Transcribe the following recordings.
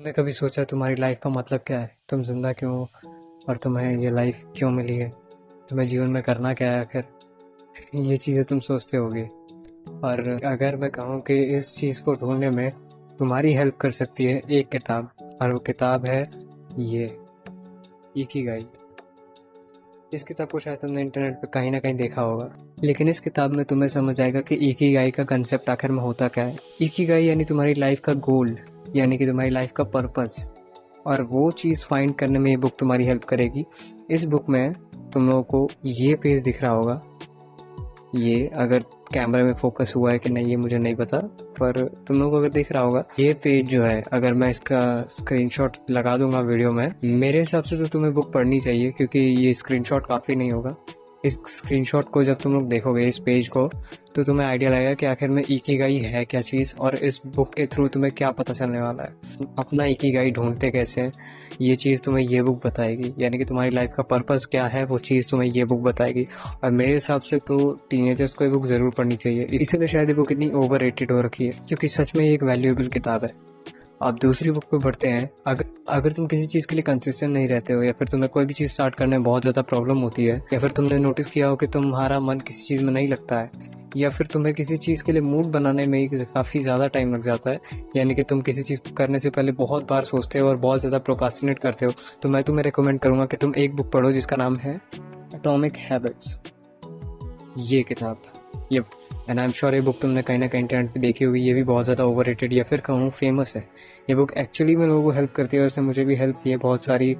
तुमने कभी सोचा तुम्हारी लाइफ का मतलब क्या है? तुम जिंदा क्यों हो? और तुम्हें ये लाइफ क्यों मिली है? तुम्हें जीवन में करना क्या है आखिर? ये चीज़ें तुम सोचते होगे। और अगर मैं कहूँ कि इस चीज़ को ढूंढने में तुम्हारी हेल्प कर सकती है एक किताब, और वो किताब है ये इकिगाई। इस किताब को शायद तुमने इंटरनेट पे कहीं ना कहीं देखा होगा, लेकिन इस किताब में तुम्हें समझ आएगा कि इकिगाई का कंसेप्ट आखिर में होता क्या है। इकिगाई यानी तुम्हारी लाइफ का गोल, यानी कि तुम्हारी लाइफ का पर्पस। और वो चीज़ फाइंड करने में ये बुक तुम्हारी हेल्प करेगी। इस बुक में तुम लोगों को ये पेज दिख रहा होगा, ये अगर कैमरे में फोकस हुआ है कि नहीं ये मुझे नहीं पता, पर तुम लोगों को अगर दिख रहा होगा ये पेज जो है, अगर मैं इसका स्क्रीनशॉट लगा दूंगा वीडियो में, मेरे हिसाब से तो तुम्हें बुक पढ़नी चाहिए, क्योंकि ये स्क्रीनशॉट काफ़ी नहीं होगा। इस स्क्रीनशॉट को जब तुम लोग देखोगे, इस पेज को, तो तुम्हें आइडिया लगेगा कि आखिर में इकिगाई है क्या चीज़, और इस बुक के थ्रू तुम्हें क्या पता चलने वाला है। अपना इकिगाई ढूंढते कैसे हैं, ये चीज़ तुम्हें ये बुक बताएगी। यानी कि तुम्हारी लाइफ का पर्पस क्या है, वो चीज़ तुम्हें ये बुक बताएगी। और मेरे हिसाब से तो टीनेजर्स को ये बुक ज़रूर पढ़नी चाहिए। इसीलिए शायद ये बुक इतनी ओवर रेटेड हो रखी है, क्योंकि सच में ये एक वैल्यूएबल किताब है। आप दूसरी बुक पे बढ़ते हैं। अगर अगर तुम किसी चीज़ के लिए कंसिस्टेंट नहीं रहते हो, या फिर तुम्हें कोई भी चीज़ स्टार्ट करने में बहुत ज़्यादा प्रॉब्लम होती है, या फिर तुमने नोटिस किया हो कि तुम्हारा मन किसी चीज़ में नहीं लगता है, या फिर तुम्हें किसी चीज़ के लिए मूड बनाने में काफ़ी ज़्यादा टाइम लग जाता है, यानी कि तुम किसी चीज़ को करने से पहले बहुत बार सोचते हो और बहुत ज़्यादा प्रोकास्टिनेट करते हो, तो मैं तुम्हें रिकमेंड करूँगा कि तुम एक बुक पढ़ो जिसका नाम है एटॉमिक हैबिट्स। ये किताब, ये, एंड आई एम श्योर ये बुक तुमने कहीं ना कहीं इंटरनेट पे देखी होगी। ये भी बहुत ज़्यादा ओवररेटेड या फिर कहूँ फेमस है। ये बुक एक्चुअली में लोगों को हेल्प करती है, और इसने मुझे भी हेल्प की है बहुत सारी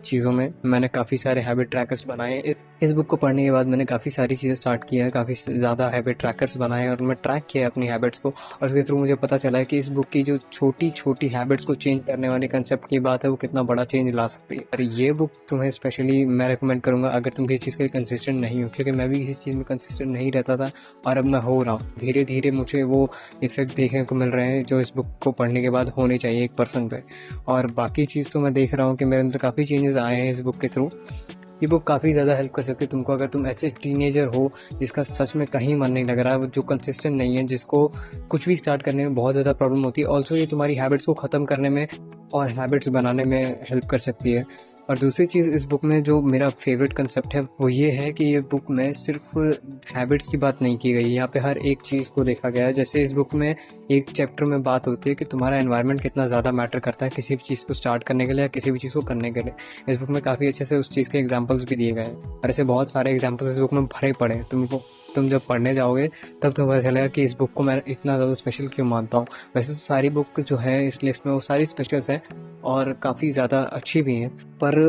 चीज़ों में। मैंने काफ़ी सारे हैबिट ट्रैकर्स बनाए। इस बुक को पढ़ने के बाद मैंने काफ़ी सारी चीज़ें स्टार्ट की है, काफ़ी ज़्यादा हैबिट ट्रैकर्स बनाए, और मैं ट्रैक किया अपनी हैबिट्स को। और उसके थ्रू मुझे पता चला है कि इस बुक की जो छोटी छोटी हैबिट्स को चेंज करने वाले कंसेप्ट की बात है, वो कितना बड़ा चेंज ला सकती है। और ये बुक तुम्हें स्पेशली मैं रिकमेंड करूँगा अगर तुम किसी चीज़ के लिए कंसिस्टेंट नहीं हो, क्योंकि मैं भी किसी चीज़ में कंसिस्टेंट नहीं रहता था, और अब मैं हो रहा हूँ। धीरे धीरे मुझे वो इफेक्ट देखने को मिल रहे हैं जो इस बुक को पढ़ने के बाद होने चाहिए एक पर्सन पे। और बाकी चीज़ तो मैं देख रहा हूँ कि मेरे अंदर काफ़ी चेंजेस आए हैं इस बुक के थ्रू। ये बुक काफ़ी ज़्यादा हेल्प कर सकती है तुमको, अगर तुम ऐसे टीनेजर हो जिसका सच में कहीं मन नहीं लग रहा है, जो कंसिस्टेंट नहीं है, जिसको कुछ भी स्टार्ट करने में बहुत ज़्यादा प्रॉब्लम होती है। ऑल्सो ये तुम्हारी हैबिट्स को ख़त्म करने में और हैबिट्स बनाने में हेल्प कर सकती है। और दूसरी चीज़, इस बुक में जो मेरा फेवरेट कंसेप्ट है वो ये है कि ये बुक में सिर्फ हैबिट्स की बात नहीं की गई है, यहाँ पे हर एक चीज़ को देखा गया है। जैसे इस बुक में एक चैप्टर में बात होती है कि तुम्हारा एनवायरनमेंट कितना ज़्यादा मैटर करता है किसी भी चीज़ को स्टार्ट करने के लिए या किसी भी चीज़ को करने के लिए। इस बुक में काफ़ी अच्छे से उस चीज़ के एग्जाम्पल्स भी दिए गए हैं, और ऐसे बहुत सारे एग्जाम्पल्स इस बुक में भरे पड़े हैं। तुम जब पढ़ने जाओगे तब तुम्हें पता चलेगा कि इस बुक को मैं इतना ज़्यादा स्पेशल क्यों मानता हूँ। वैसे तो सारी बुक जो है इस लिस्ट में वो सारी स्पेशल्स हैं और काफ़ी ज़्यादा अच्छी भी हैं, पर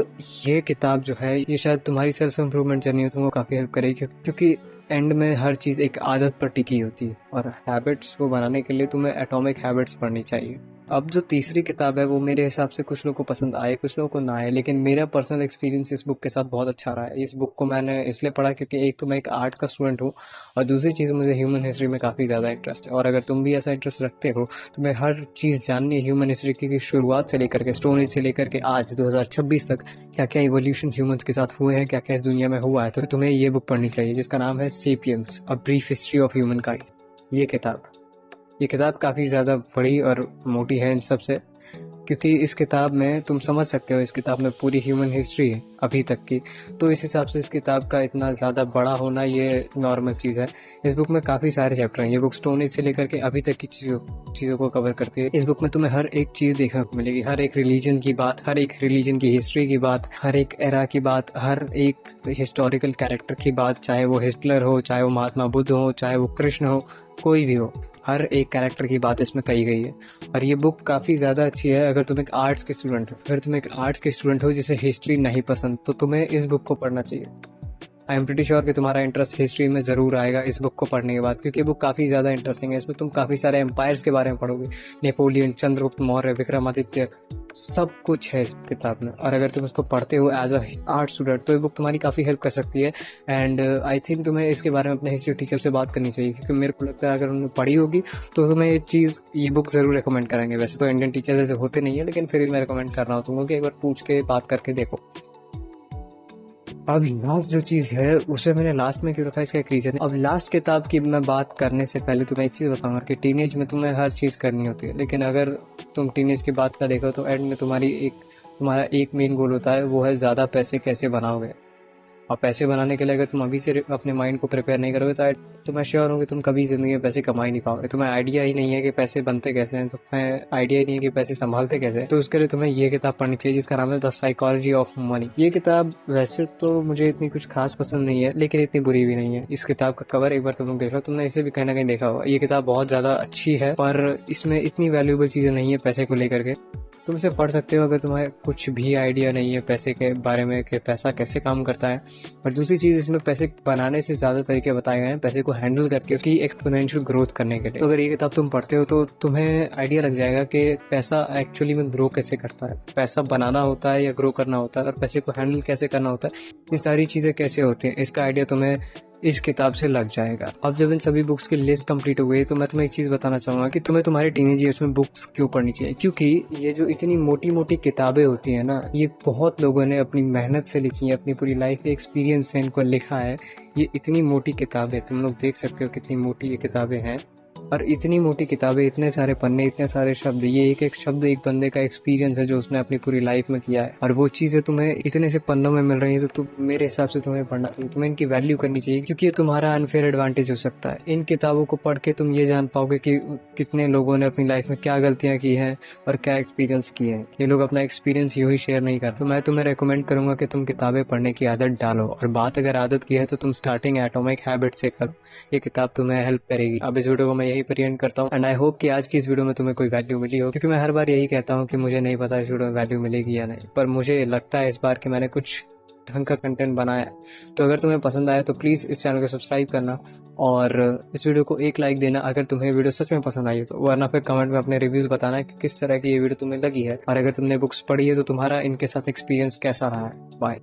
ये किताब जो है ये शायद तुम्हारी सेल्फ इम्प्रूवमेंट जर्नी में तुमको काफ़ी हेल्प करेगी, क्योंकि एंड में हर चीज़ एक आदत पर टिकी होती है, और हैबिट्स को बनाने के लिए तुम्हें एटॉमिक हैबिट्स पढ़नी चाहिए। अब जो तीसरी किताब है वो मेरे हिसाब से कुछ लोगों को पसंद आए, कुछ लोगों को ना आए, लेकिन मेरा पर्सनल एक्सपीरियंस इस बुक के साथ बहुत अच्छा रहा है। इस बुक को मैंने इसलिए पढ़ा क्योंकि एक तो मैं एक आर्ट्स का स्टूडेंट हूँ, और दूसरी चीज़ मुझे ह्यूमन हिस्ट्री में काफ़ी ज़्यादा इंटरेस्ट है। और अगर तुम भी ऐसा इंटरेस्ट रखते हो, तुम्हें हर चीज़ जाननी है ह्यूमन हिस्ट्री की शुरुआत से लेकर के, स्टोन एज से लेकर के आज 2026 तक क्या क्या इवोल्यूशन ह्यूमंस के साथ हुए हैं, क्या क्या इस दुनिया में हुआ है, तो तुम्हें ये बुक पढ़नी चाहिए जिसका नाम है sapiens, a brief history of human kind. ये किताब काफ़ी ज़्यादा बड़ी और मोटी है इन सब से, क्योंकि इस किताब में तुम समझ सकते हो, इस किताब में पूरी ह्यूमन हिस्ट्री है अभी तक की। तो इस हिसाब से इस किताब का इतना ज़्यादा बड़ा होना ये नॉर्मल चीज़ है। इस बुक में काफ़ी सारे चैप्टर हैं। ये बुक स्टोन एज से लेकर के अभी तक की चीज़ों को कवर करती है। इस बुक में तुम्हें हर एक चीज़ देखने को मिलेगी, हर एक रिलीजन की बात, हर एक रिलीजन की हिस्ट्री की बात, हर एक एरा की बात, हर एक हिस्टोरिकल कैरेक्टर की बात, चाहे वो हिटलर हो, चाहे वो महात्मा बुद्ध हो, चाहे वो कृष्ण हो, कोई भी हो, हर एक कैरेक्टर की बात इसमें कही गई है। और ये बुक काफ़ी ज़्यादा अच्छी है अगर तुम एक आर्ट्स के स्टूडेंट हो। अगर तुम एक आर्ट्स के स्टूडेंट हो जिसे हिस्ट्री नहीं पसंद, तो तुम्हें इस बुक को पढ़ना चाहिए। आई एम प्रीटी श्योर कि तुम्हारा इंटरेस्ट हिस्ट्री में ज़रूर आएगा इस बुक को पढ़ने के बाद, क्योंकि ये बुक काफ़ी ज़्यादा इंटरेस्टिंग है। इसमें तुम काफ़ी सारे एम्पायर्स के बारे में पढ़ोगे, नेपोलियन, चंद्रगुप्त मौर्य, विक्रमादित्य, सब कुछ है इस किताब में। और अगर तुम इसको पढ़ते हो एज अ आर्ट स्टूडेंट, तो ये बुक तुम्हारी काफ़ी हेल्प कर सकती है। एंड आई थिंक तुम्हें इसके बारे में अपने हिस्ट्री टीचर से बात करनी चाहिए, क्योंकि मेरे को लगता है अगर उन्होंने पढ़ी होगी तो तुम्हें ये बुक ज़रूर रिकमेंड करेंगे। वैसे तो इंडियन टीचर्स ऐसे होते नहीं है, लेकिन फिर भी मैं रिकमेंड कर रहा हूँ तुमको कि एक बार पूछ के बात करके देखो। अब लास्ट जो चीज है उसे मैंने लास्ट में क्यों रखा, इसका एक रीजन है। अब लास्ट किताब की मैं बात करने से पहले तुम्हें एक चीज बताऊंगा कि टीनेज में तुम्हें हर चीज करनी होती है, लेकिन अगर तुम टीनेज की बात का देखो तो एंड में तुम्हारा एक मेन गोल होता है, वो है ज्यादा पैसे कैसे बनाओगे। और पैसे बनाने के लिए अगर तुम अभी से अपने माइंड को प्रिपेयर नहीं करोगे तो मैं श्योर हूँ कि तुम कभी जिंदगी में पैसे कमा ही नहीं पाओगे। तुम्हें आइडिया ही नहीं है कि पैसे बनते कैसे हैं, तुम्हें आइडिया ही नहीं है कि पैसे संभालते कैसे हैं। तो उसके लिए तुम्हें ये किताब पढ़नी चाहिए जिसका नाम है द साइकोलॉजी ऑफ मनी। ये किताब वैसे तो मुझे इतनी कुछ खास पसंद नहीं है, लेकिन इतनी बुरी भी नहीं है। इस किताब का कवर एक बार तुम लोग देख लो, तुमने इसे भी कहीं ना कहीं देखा होगा। ये किताब बहुत ज्यादा अच्छी है, पर इसमें इतनी वैल्यूएबल चीजें नहीं है पैसे को लेकर के। तुम इसे पढ़ सकते हो अगर तुम्हें कुछ भी आइडिया नहीं है पैसे के बारे में कि पैसा कैसे काम करता है। और दूसरी चीज, इसमें पैसे बनाने से ज्यादा तरीके बताए गए हैं पैसे को हैंडल करके उसकी एक्सपोनेंशियल ग्रोथ करने के लिए। तो अगर ये किताब तुम पढ़ते हो तो तुम्हें आइडिया लग जाएगा कि पैसा एक्चुअली में ग्रो कैसे करता है, पैसा बनाना होता है या ग्रो करना होता है, और पैसे को हैंडल कैसे करना होता है, ये सारी चीजें कैसे होती हैं, इसका आइडिया तुम्हें इस किताब से लग जाएगा। अब जब इन सभी बुक्स की लिस्ट कंप्लीट हो गई तो मैं तुम्हें एक चीज बताना चाहूंगा कि तुम्हें तुम्हारे टीनेज ईयर्स में बुक्स क्यों पढ़नी चाहिए। क्योंकि ये जो इतनी मोटी मोटी किताबें होती है ना, ये बहुत लोगों ने अपनी मेहनत से लिखी है, अपनी पूरी लाइफ के एक्सपीरियंस से इनको लिखा है। ये इतनी मोटी किताबें, तुम लोग देख सकते हो कितनी मोटी ये किताबें हैं। और इतनी मोटी किताबें, इतने सारे पन्ने, इतने सारे शब्द, ये एक एक शब्द एक बंदे का एक्सपीरियंस है जो उसने अपनी पूरी लाइफ में किया है। और वो चीजें तुम्हें इतने से पन्नों में मिल रही है तो मेरे हिसाब से तुम्हें पढ़ना चाहिए, तुम्हें इनकी वैल्यू करनी चाहिए, क्योंकि ये तुम्हारा अनफेयर एडवांटेज हो सकता है। इन किताबों को पढ़ के तुम ये जान पाओगे कि कितने लोगों ने अपनी लाइफ में क्या गलतियां की हैं और क्या एक्सपीरियंस किए हैं। ये लोग अपना एक्सपीरियंस यूं ही शेयर नहीं करते। तो मैं तुम्हें रेकमेंड करूंगा कि तुम किताबें पढ़ने की आदत डालो, और बात अगर आदत की है तो तुम स्टार्टिंग एटॉमिक हैबिट से करो। ये किताब तुम्हें हेल्प करेगी। अब इस वीडियो को मैं यही पर एंड करता हूँ, एंड आई होप कि आज की इस वीडियो में तुम्हें कोई वैल्यू मिली हो, क्योंकि मैं हर बार यही कहता हूँ कि मुझे नहीं पता इस वीडियो में वैल्यू मिलेगी या नहीं, पर मुझे लगता है इस बार कि मैंने कुछ ढंग का कंटेंट बनाया है। तो अगर तुम्हें पसंद आया तो प्लीज इस चैनल को सब्सक्राइब करना और इस वीडियो को एक लाइक देना अगर तुम्हें वीडियो सच में पसंद आई हो तो, वरना फिर कमेंट में अपने रिव्यूज बताना कि किस तरह की ये वीडियो तुम्हें लगी है, और अगर तुमने बुक्स पढ़ी है तो तुम्हारा इनके साथ एक्सपीरियंस कैसा रहा है। बाय।